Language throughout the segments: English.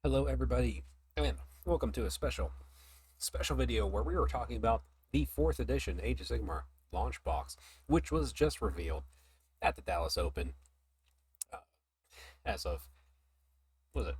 Hello everybody, and welcome to a special video where we were talking about the 4th edition Age of Sigmar launch box, which was just revealed at the Dallas Open uh, as of, what was it,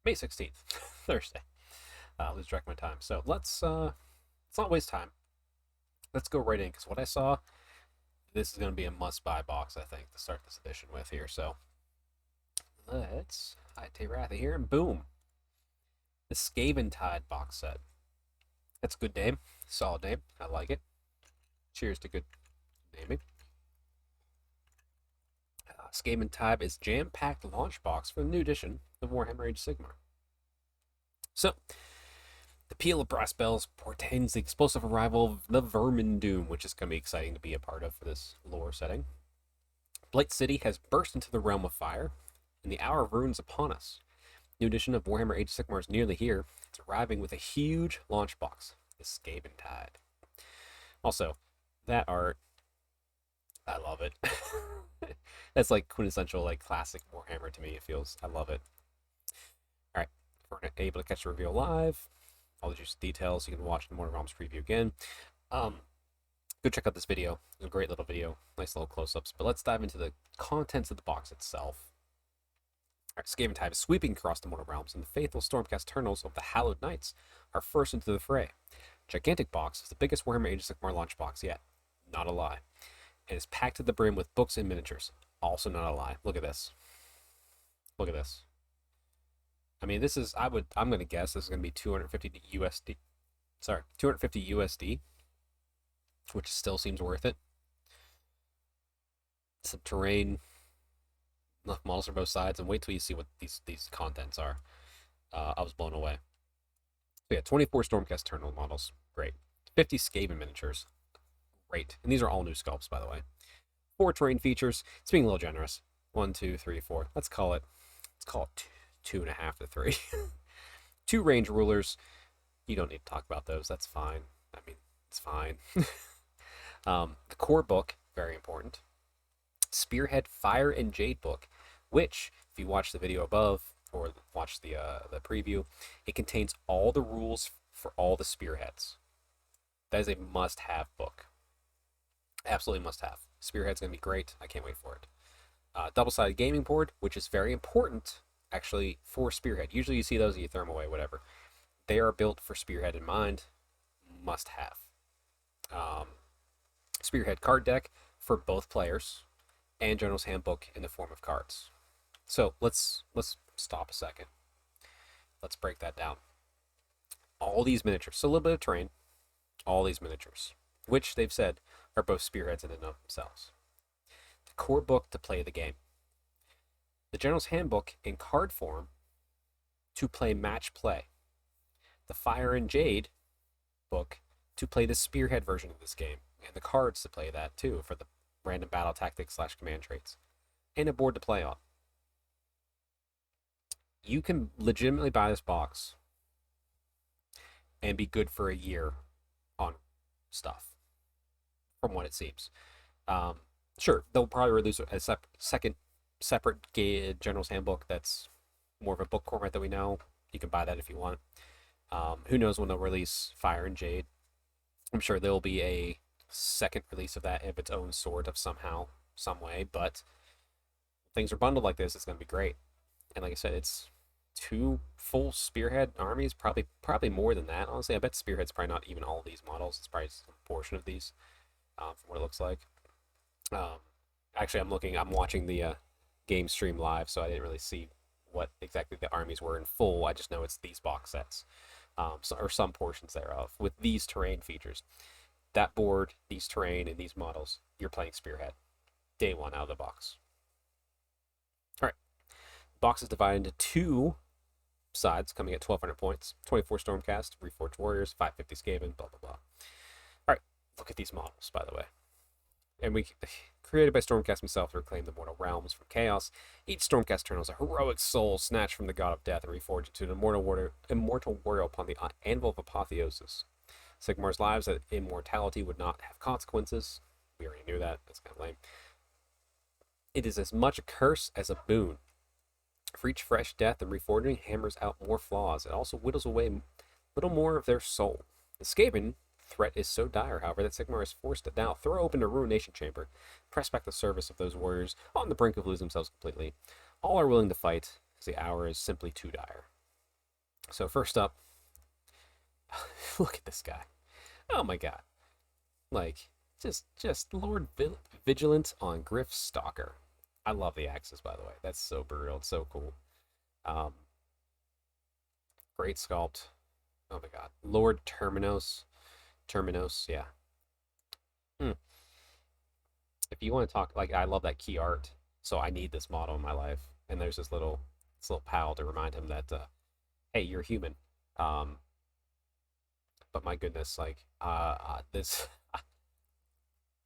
May 16th, Thursday. Lose track of my time. So let's not waste time. Let's go right in, because what I saw, this is going to be a must-buy box, I think, to start this edition with here. So let's take Ratha here, and boom, the Skaventide box set. That's a good name. Solid name. I like it. Cheers to good naming. Skaventide is jam-packed launch box for the new edition of Warhammer Age of Sigmar. So, the peal of brass bells portends the explosive arrival of the Vermin Doom, which is going to be exciting to be a part of for this lore setting. Blight City has burst into the realm of fire, and the hour of runes upon us. New edition of Warhammer Age of Sigmar is nearly here. It's arriving with a huge launch box, the Skaventide. Also, that art, I love it. That's like quintessential, like classic Warhammer to me. It feels, I love it. All right, if we're able to catch the reveal live, all the juicy details you can watch in the Mortal Realms preview again. Go check out this video. It's a great little video, nice little close-ups. But let's dive into the contents of the box itself. All right, Skaventide is sweeping across the Mortal Realms, and the faithful Stormcast Eternals of the Hallowed Knights are first into the fray. Gigantic box is the biggest Warhammer Age of Sigmar launch box yet. Not a lie. It is packed to the brim with books and miniatures. Also not a lie. Look at this. Look at this. I mean, this is, I'm going to guess this is going to be 250 USD. Sorry, 250 USD, which still seems worth it. Some terrain, enough models for both sides, and wait till you see what these contents are. I was blown away. So yeah, 24 Stormcast Eternal models. Great. 50 Skaven miniatures. Great. And these are all new sculpts, by the way. 4 terrain features. It's being a little generous. 1, 2, 3, 4. Let's call it 2.5 to 3. 2 range rulers. You don't need to talk about those. That's fine. I mean, it's fine. The core book, very important. Spearhead Fire and Jade book, which, if you watch the video above or watch the preview, it contains all the rules for all the spearheads. That is a must-have book. Absolutely must-have. Spearhead's going to be great. I can't wait for it. Double-sided gaming board, which is very important, actually, for Spearhead. Usually you see those and you throw them away, whatever. They are built for Spearhead in mind. Must-have. Spearhead card deck for both players, and General's Handbook in the form of cards. So let's stop a second. Let's break that down. All these miniatures, so a little bit of terrain, all these miniatures, which they've said are both spearheads in and of themselves. The core book to play the game. The General's Handbook in card form to play match play. The Fire and Jade book to play the spearhead version of this game, and the cards to play that too for the random battle tactics / command traits, and a board to play on. You can legitimately buy this box and be good for a year on stuff, from what it seems. Sure, they'll probably release a separate General's Handbook that's more of a book format that we know. You can buy that if you want. Who knows when they'll release Fire and Jade. I'm sure there'll be a second release of that of its own sort of somehow, some way, but things are bundled like this, it's going to be great. And like I said, it's 2 full Spearhead armies, probably more than that. Honestly, I bet Spearhead's probably not even all of these models. It's probably a portion of these, from what it looks like. Actually, I'm watching the game stream live, so I didn't really see what exactly the armies were in full. I just know it's these box sets, or some portions thereof, with these terrain features. That board, these terrain, and these models, you're playing Spearhead. Day 1 out of the box. Alright. Box is divided into 2 sides, coming at 1,200 points. 24 Stormcast, Reforged Warriors, 550 Skaven, blah, blah, blah. Alright, look at these models, by the way. And created by Stormcast himself to reclaim the mortal realms from chaos. Each Stormcast Eternal is a heroic soul snatched from the god of death and reforged into an immortal warrior upon the anvil of apotheosis. Sigmar's lives that immortality would not have consequences. We already knew that. That's kind of lame. It is as much a curse as a boon. For each fresh death and reforging hammers out more flaws. It also whittles away a little more of their soul. The Skaven threat is so dire, however, that Sigmar is forced to now throw open the Ruination Chamber, press back the service of those warriors on the brink of losing themselves completely. All are willing to fight, as the hour is simply too dire. So first up, look at this guy. Oh my god. Like, just Lord Vigilant on Griff Stalker. I love the axes, by the way. That's so brutal. It's so cool. Um, great sculpt. Oh my god. Lord Terminos. Terminos, yeah. Hmm. If you want to talk, like, I love that key art, so I need this model in my life. And there's this little pal to remind him that, hey, you're human. Um, but my goodness, like, this,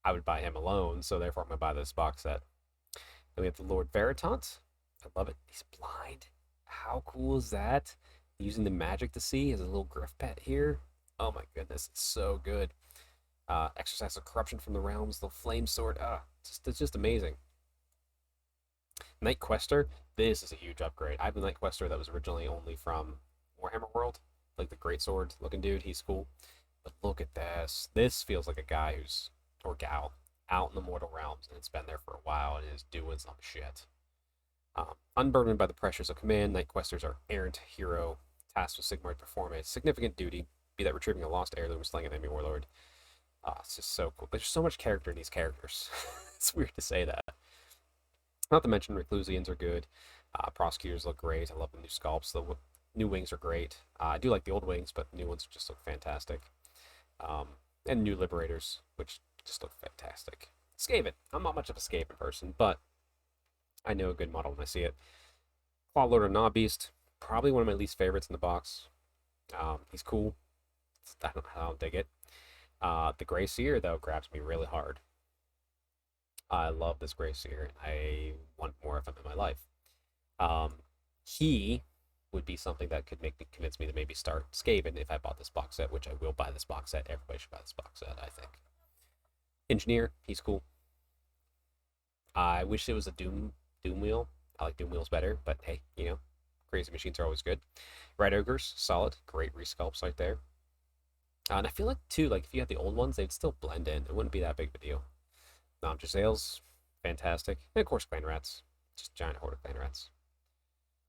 I would buy him alone, so therefore I'm gonna buy this box set. Then we have the Lord Veritant. I love it. He's blind. How cool is that? Using the magic to see as a little griff pet here. Oh my goodness, it's so good. Exercise of corruption from the realms, the flame sword. It's just amazing. Night Quester. This is a huge upgrade. I have the Night Quester that was originally only from Warhammer World, like the great sword looking dude. He's cool. But look at this. This feels like a guy who's, or gal, out in the mortal realms, and it's been there for a while and is doing some shit. Unburdened by the pressures of command, Night Questers are errant hero, tasked with Sigmar to perform a significant duty, be that retrieving a lost heirloom or slaying an enemy warlord. It's just so cool. There's so much character in these characters. It's weird to say that. Not to mention, Reclusians are good. Prosecutors look great. I love the new sculpts. The new wings are great. I do like the old wings, but the new ones just look fantastic. And new Liberators, which just look fantastic. Skaven. I'm not much of a Skaven person, but I know a good model when I see it. Claw Lord of Knobbeast, probably one of my least favorites in the box. He's cool. I don't dig it. The Grey Seer, though, grabs me really hard. I love this Grey Seer. I want more of him in my life. He would be something that could convince me to maybe start Skaven if I bought this box set, which I will buy this box set. Everybody should buy this box set, I think. Engineer, he's cool. I wish it was a Doom wheel. I like Doom wheels better, but hey, crazy machines are always good. Red Ogres, solid, great resculpts right there. And I feel like too, like if you had the old ones, they'd still blend in. It wouldn't be that big of a deal. Gisele's fantastic, and of course Clan Rats, just giant horde of Clan Rats.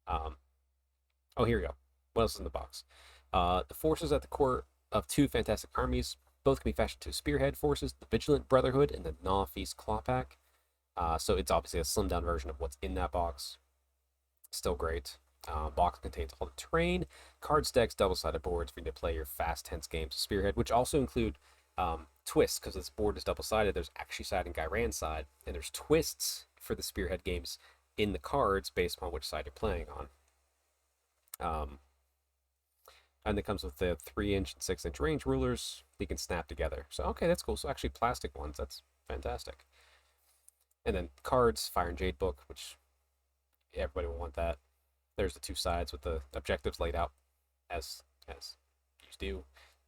Oh, here we go. What else is in the box? The forces at the core of two fantastic armies. Both can be fashioned to spearhead forces, the Vigilant Brotherhood and the Gnaw Feast Claw Pack. So it's obviously a slimmed down version of what's in that box. Still great. Box contains all the terrain, card stacks, double-sided boards for you to play your fast, tense games of Spearhead, which also include twists, because this board is double-sided. There's actually side and Gyran side, and there's twists for the Spearhead games in the cards based upon which side you're playing on. And it comes with the 3-inch and 6-inch range rulers. They can snap together. So, okay, that's cool. So actually plastic ones. That's fantastic. And then cards, Fire and Jade book, which everybody will want that. There's the two sides with the objectives laid out as you do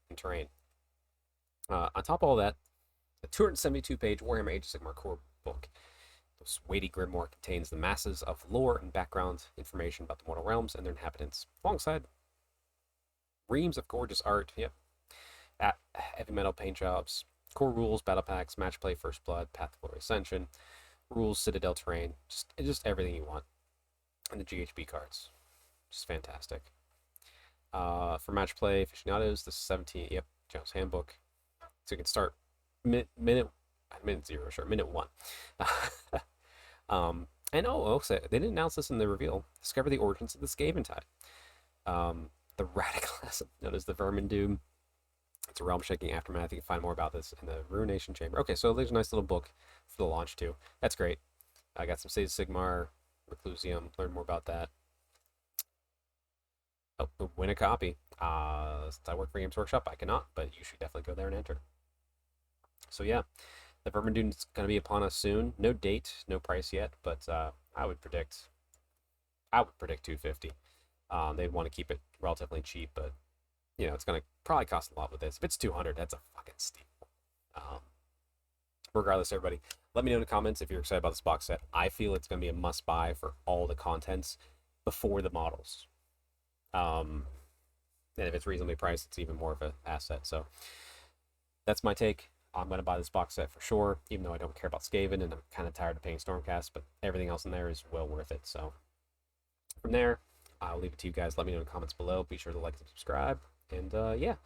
in terrain. On top of all that, the 272-page Warhammer Age of Sigmar core book. This weighty grimoire contains the masses of lore and background information about the mortal realms and their inhabitants, alongside reams of gorgeous art, heavy metal paint jobs, core rules, battle packs, match play, first blood, path to glory, ascension, rules, citadel terrain, just everything you want. And the GHB cards, just fantastic. For match play aficionados, the 17, Joe's Handbook. So you can start minute 0, sure, minute 1. And also, they didn't announce this in the reveal. Discover the origins of the Skaventide. The radicalism known as the Vermin Doom. It's a realm-shaking aftermath. You can find more about this in the Ruination Chamber. Okay, so there's a nice little book for the launch too. That's great. I got some Age of Sigmar, Reclusium. Learn more about that. Oh, win a copy. Since I work for Games Workshop, I cannot, but you should definitely go there and enter. So yeah, the Vermin Doom is going to be upon us soon. No date, no price yet, but I would predict $250. They'd want to keep it relatively cheap, but it's going to probably cost a lot with this. If it's $200, that's a fucking steal. Regardless, everybody, let me know in the comments if you're excited about this box set. I feel it's going to be a must-buy for all the contents. before the models. And if it's reasonably priced, it's even more of an asset. So that's my take. I'm going to buy this box set for sure, even though I don't care about Skaven and I'm kind of tired of paying Stormcast, but everything else in there is well worth it. So from there, I'll leave it to you guys. Let me know in the comments below. Be sure to like and subscribe. And yeah,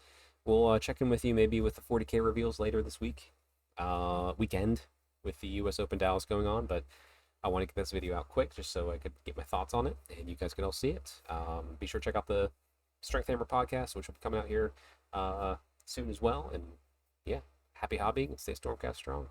we'll check in with you maybe with the 40K reveals later this weekend with the US Open Dallas going on. But I want to get this video out quick just so I could get my thoughts on it and you guys can all see it. Be sure to check out the Strength Hammer podcast, which will be coming out here soon as well. And yeah, happy hobbying and stay Stormcast strong.